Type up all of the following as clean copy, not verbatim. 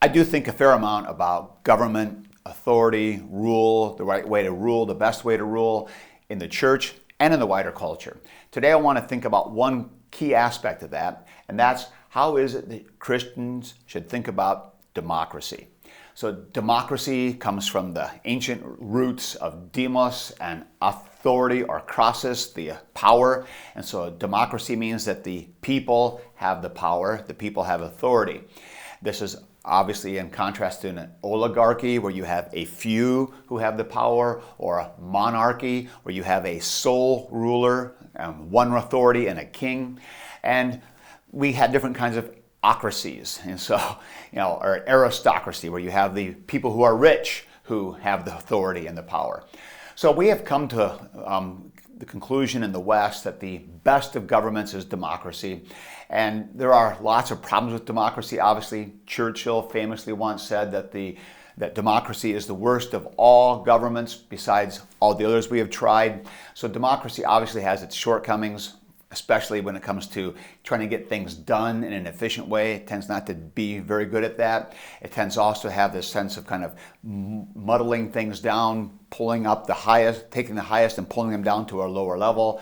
I do think a fair amount about government, authority, rule, the right way to rule, the best way to rule in the church and in the wider culture. Today I want to think about one key aspect of that, and that's how is it that Christians should think about democracy. So democracy comes from the ancient roots of demos and authority or krasis, the power. And so democracy means that the people have the power, the people have authority. This is obviously in contrast to an oligarchy where you have a few who have the power, or a monarchy where you have a sole ruler, one authority and a king. And we had different kinds of ocracies, and so, or aristocracy, where you have the people who are rich who have the authority and the power. So we have come to the conclusion in the West that the best of governments is democracy, and there are lots of problems with democracy. Obviously, Churchill famously once said that democracy is the worst of all governments besides all the others we have tried. So democracy obviously has its shortcomings, especially when it comes to trying to get things done in an efficient way. It tends not to be very good at that. It tends also to have this sense of kind of muddling things down, pulling up the highest, taking the highest and pulling them down to a lower level.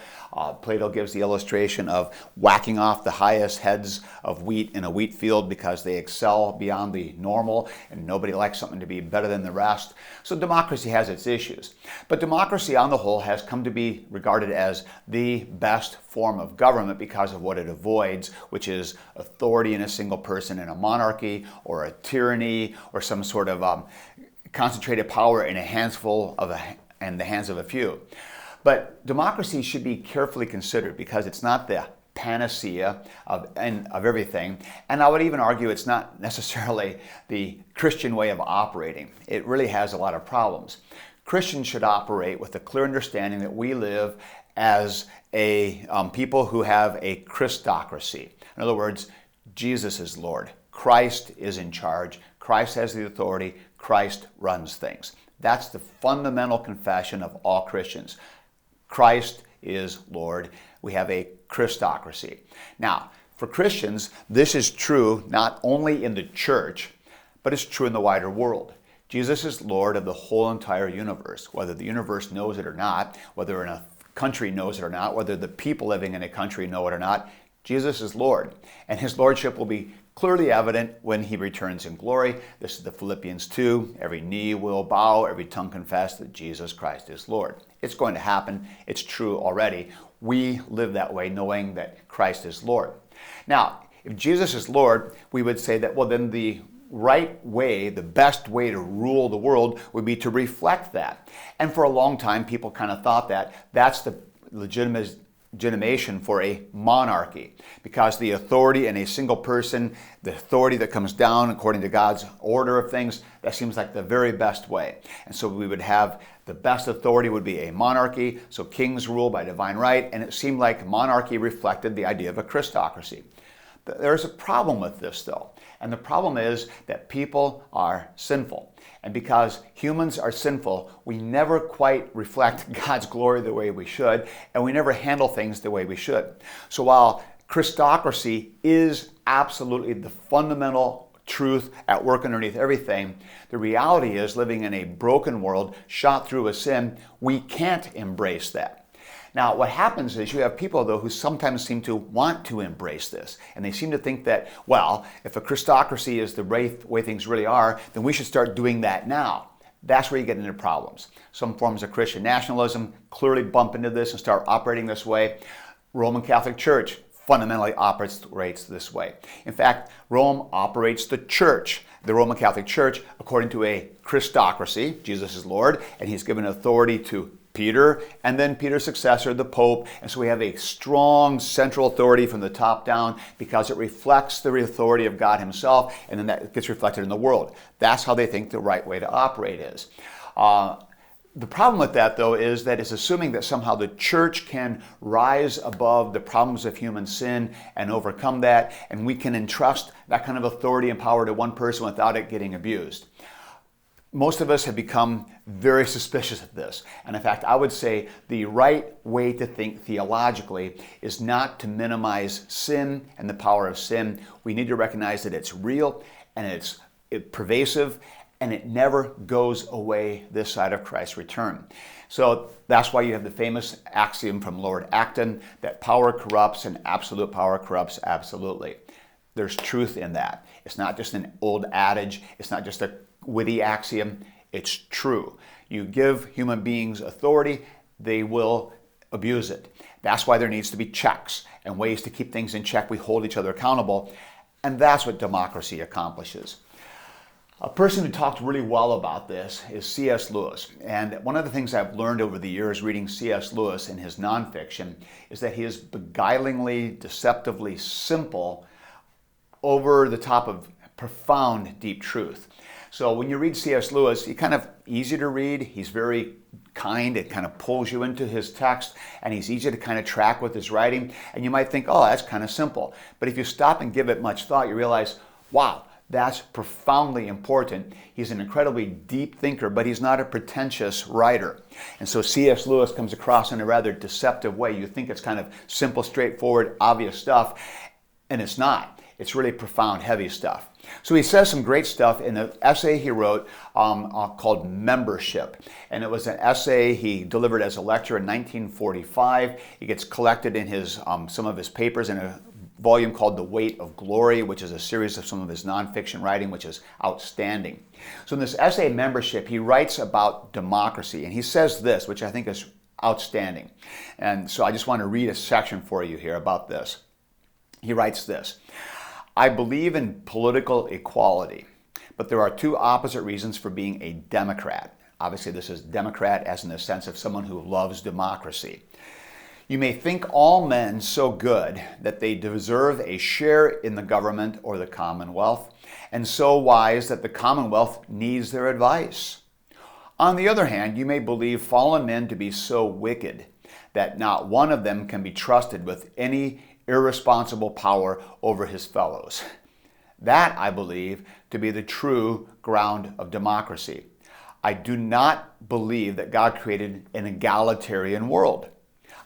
Plato gives the illustration of whacking off the highest heads of wheat in a wheat field because they excel beyond the normal, and nobody likes something to be better than the rest. So democracy has its issues. But democracy on the whole has come to be regarded as the best form of government because of what it avoids, which is authority in a single person in a monarchy, or a tyranny, or some sort of concentrated power in a handful of and the hands of a few. But democracy should be carefully considered because it's not the panacea of everything. And I would even argue it's not necessarily the Christian way of operating. It really has a lot of problems. Christians should operate with a clear understanding that we live as a people who have a Christocracy. In other words, Jesus is Lord. Christ is in charge. Christ has the authority. Christ runs things. That's the fundamental confession of all Christians. Christ is Lord. We have a Christocracy. Now, for Christians, this is true not only in the church, but it's true in the wider world. Jesus is Lord of the whole entire universe, whether the universe knows it or not, whether a country knows it or not, whether the people living in a country know it or not. Jesus is Lord, and his lordship will be clearly evident when he returns in glory. This is the Philippians 2. Every knee will bow, every tongue confess that Jesus Christ is Lord. It's going to happen. It's true already. We live that way knowing that Christ is Lord. Now, if Jesus is Lord, we would say that, well, then the right way, the best way to rule the world would be to reflect that. And for a long time, people kind of thought that that's the legitimation for a monarchy, because the authority in a single person, the authority that comes down according to God's order of things, that seems like the very best way. And so we would have the best authority would be a monarchy, so kings rule by divine right, and it seemed like monarchy reflected the idea of a Christocracy. There's a problem with this though, and the problem is that people are sinful. And because humans are sinful, we never quite reflect God's glory the way we should, and we never handle things the way we should. So while Christocracy is absolutely the fundamental truth at work underneath everything, the reality is living in a broken world shot through with sin, we can't embrace that. Now, what happens is you have people, though, who sometimes seem to want to embrace this. And they seem to think that, well, if a Christocracy is the way things really are, then we should start doing that now. That's where you get into problems. Some forms of Christian nationalism clearly bump into this and start operating this way. Roman Catholic Church fundamentally operates this way. In fact, Rome operates the church, the Roman Catholic Church, according to a Christocracy. Jesus is Lord, and he's given authority to Peter, and then Peter's successor, the Pope. And so we have a strong central authority from the top down because it reflects the authority of God himself, and then that gets reflected in the world. That's how they think the right way to operate is. The problem with that, though, is that it's assuming that somehow the church can rise above the problems of human sin and overcome that, and we can entrust that kind of authority and power to one person without it getting abused. Most of us have become very suspicious of this. And in fact, I would say the right way to think theologically is not to minimize sin and the power of sin. We need to recognize that it's real and pervasive, and it never goes away this side of Christ's return. So that's why you have the famous axiom from Lord Acton that power corrupts and absolute power corrupts absolutely. There's truth in that. It's not just an old adage. It's not just a witty axiom. It's true. You give human beings authority, they will abuse it. That's why there needs to be checks and ways to keep things in check. We hold each other accountable, and that's what democracy accomplishes. A person who talked really well about this is C.S. Lewis. And one of the things I've learned over the years reading C.S. Lewis in his nonfiction is that he is beguilingly, deceptively simple, over the top of profound, deep truth. So when you read C.S. Lewis, he's kind of easy to read. He's very kind. It kind of pulls you into his text, and he's easy to kind of track with his writing. And you might think, oh, that's kind of simple. But if you stop and give it much thought, you realize, wow, that's profoundly important. He's an incredibly deep thinker, but he's not a pretentious writer. And so C.S. Lewis comes across in a rather deceptive way. You think it's kind of simple, straightforward, obvious stuff, and it's not. It's really profound, heavy stuff. So he says some great stuff in an essay he wrote called Membership. And it was an essay he delivered as a lecture in 1945. It gets collected in his some of his papers in a volume called The Weight of Glory, which is a series of some of his nonfiction writing, which is outstanding. So in this essay, Membership, he writes about democracy. And he says this, which I think is outstanding. And so I just want to read a section for you here about this. He writes this: I believe in political equality, but there are two opposite reasons for being a Democrat. Obviously, this is Democrat as in the sense of someone who loves democracy. You may think all men so good that they deserve a share in the government or the Commonwealth, and so wise that the Commonwealth needs their advice. On the other hand, you may believe fallen men to be so wicked that not one of them can be trusted with any irresponsible power over his fellows. That, I believe, to be the true ground of democracy. I do not believe that God created an egalitarian world.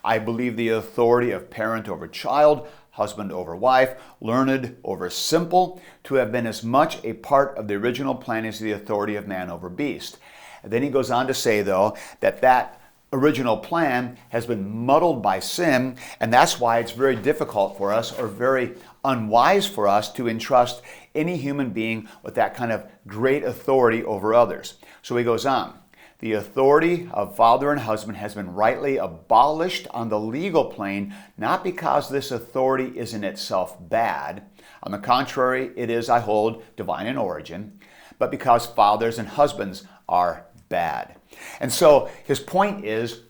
I believe the authority of parent over child, husband over wife, learned over simple, to have been as much a part of the original plan as the authority of man over beast. And then he goes on to say, though, that original plan has been muddled by sin, and that's why it's very difficult for us, or very unwise for us, to entrust any human being with that kind of great authority over others. So he goes on. The authority of father and husband has been rightly abolished on the legal plane, not because this authority is in itself bad. On the contrary, it is, I hold, divine in origin, but because fathers and husbands are bad. And so his point is,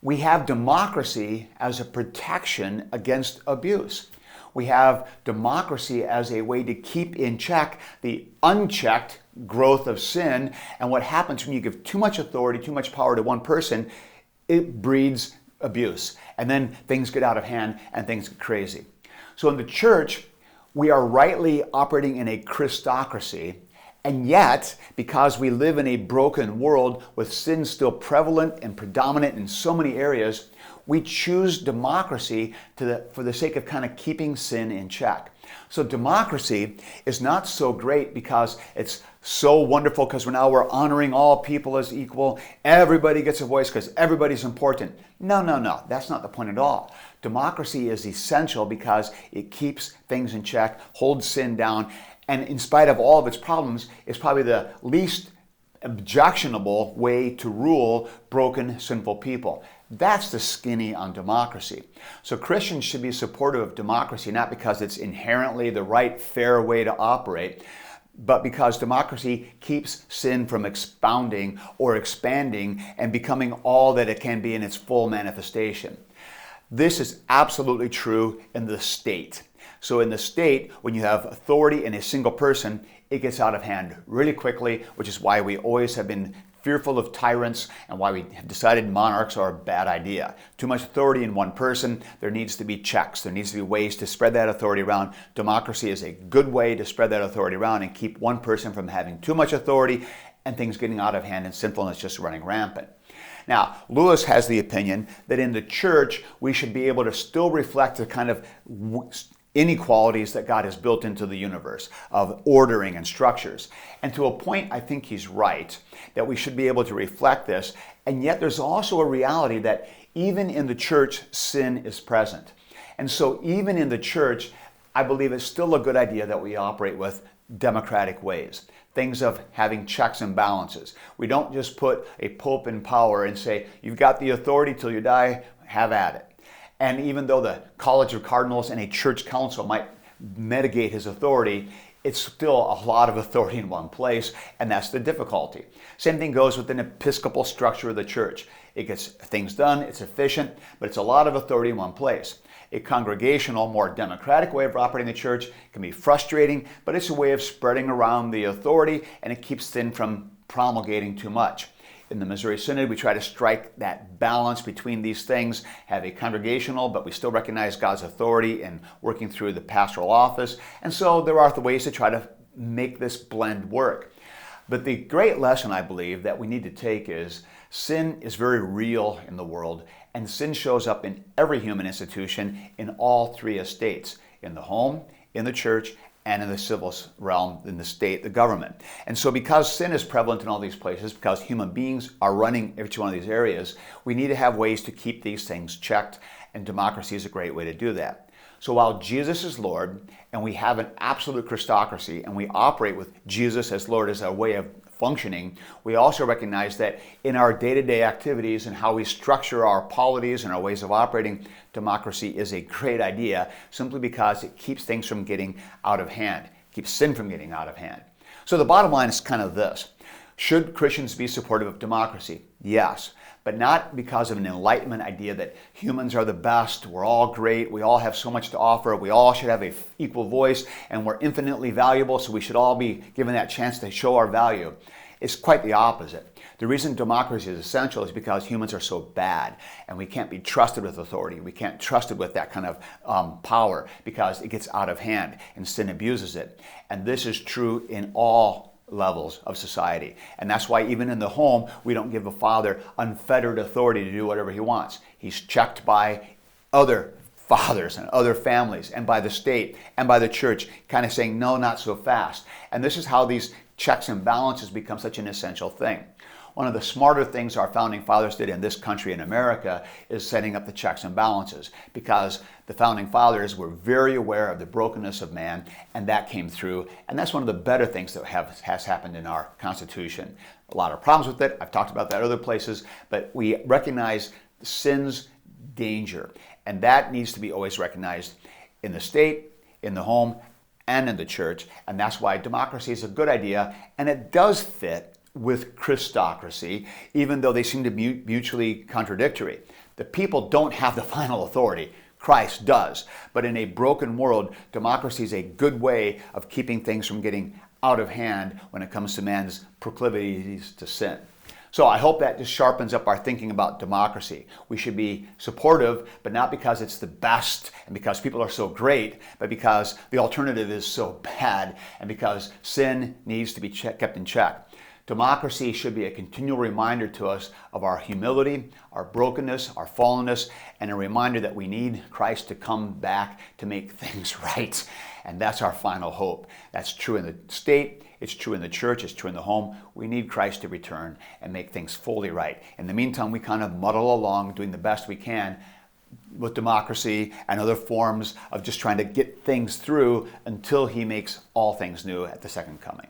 we have democracy as a protection against abuse. We have democracy as a way to keep in check the unchecked growth of sin. And what happens when you give too much authority, too much power to one person, it breeds abuse. And then things get out of hand and things get crazy. So in the church, we are rightly operating in a Christocracy. And yet, because we live in a broken world with sin still prevalent and predominant in so many areas, we choose democracy for the sake of kind of keeping sin in check. So democracy is not so great because it's so wonderful because we're honoring all people as equal. Everybody gets a voice because everybody's important. No. That's not the point at all. Democracy is essential because it keeps things in check, holds sin down, and in spite of all of its problems, it's probably the least objectionable way to rule broken, sinful people. That's the skinny on democracy. So Christians should be supportive of democracy, not because it's inherently the right, fair way to operate, but because democracy keeps sin from expounding or expanding and becoming all that it can be in its full manifestation. This is absolutely true in the state. So in the state, when you have authority in a single person, it gets out of hand really quickly, which is why we always have been fearful of tyrants and why we have decided monarchs are a bad idea. Too much authority in one person, there needs to be checks. There needs to be ways to spread that authority around. Democracy is a good way to spread that authority around and keep one person from having too much authority and things getting out of hand and sinfulness just running rampant. Now, Lewis has the opinion that in the church, we should be able to still reflect the kind of inequalities that God has built into the universe of ordering and structures. And to a point, I think he's right, that we should be able to reflect this. And yet there's also a reality that even in the church, sin is present. And so even in the church, I believe it's still a good idea that we operate with democratic ways. Things of having checks and balances. We don't just put a pope in power and say, you've got the authority till you die, have at it. And even though the College of Cardinals and a church council might mitigate his authority, it's still a lot of authority in one place, and that's the difficulty. Same thing goes with an episcopal structure of the church. It gets things done, it's efficient, but it's a lot of authority in one place. A congregational, more democratic way of operating the church can be frustrating, but it's a way of spreading around the authority, and it keeps sin from promulgating too much. In the Missouri Synod, we try to strike that balance between these things, have a congregational, but we still recognize God's authority in working through the pastoral office. And so there are the ways to try to make this blend work. But the great lesson, I believe, that we need to take is sin is very real in the world, and sin shows up in every human institution in all three estates, in the home, in the church, and in the civil realm, in the state, the government. And so because sin is prevalent in all these places, because human beings are running each one of these areas, we need to have ways to keep these things checked, and democracy is a great way to do that. So while Jesus is Lord, and we have an absolute Christocracy, and we operate with Jesus as Lord as a way of functioning, we also recognize that in our day-to-day activities and how we structure our polities and our ways of operating, democracy is a great idea simply because it keeps things from getting out of hand, keeps sin from getting out of hand. So the bottom line is kind of this. Should Christians be supportive of democracy? Yes, but not because of an Enlightenment idea that humans are the best, we're all great, we all have so much to offer, we all should have an equal voice, and we're infinitely valuable, so we should all be given that chance to show our value. It's quite the opposite. The reason democracy is essential is because humans are so bad, and we can't be trusted with authority. We can't trust it with that kind of power because it gets out of hand and sin abuses it. And this is true in all levels of society. And that's why even in the home, we don't give a father unfettered authority to do whatever he wants. He's checked by other fathers and other families and by the state and by the church, kind of saying, no, not so fast. And this is how these checks and balances become such an essential thing. One of the smarter things our founding fathers did in this country, in America, is setting up the checks and balances, because the founding fathers were very aware of the brokenness of man, and that came through. And that's one of the better things that has happened in our Constitution. A lot of problems with it. I've talked about that other places, but we recognize sin's danger, and that needs to be always recognized in the state, in the home, and in the church. And that's why democracy is a good idea, and it does fit with Christocracy, even though they seem to be mutually contradictory. The people don't have the final authority. Christ does. But in a broken world, democracy is a good way of keeping things from getting out of hand when it comes to man's proclivities to sin. So I hope that just sharpens up our thinking about democracy. We should be supportive, but not because it's the best and because people are so great, but because the alternative is so bad and because sin needs to be kept in check. Democracy should be a continual reminder to us of our humility, our brokenness, our fallenness, and a reminder that we need Christ to come back to make things right. And that's our final hope. That's true in the state, it's true in the church, it's true in the home. We need Christ to return and make things fully right. In the meantime, we kind of muddle along doing the best we can with democracy and other forms of just trying to get things through until he makes all things new at the second coming.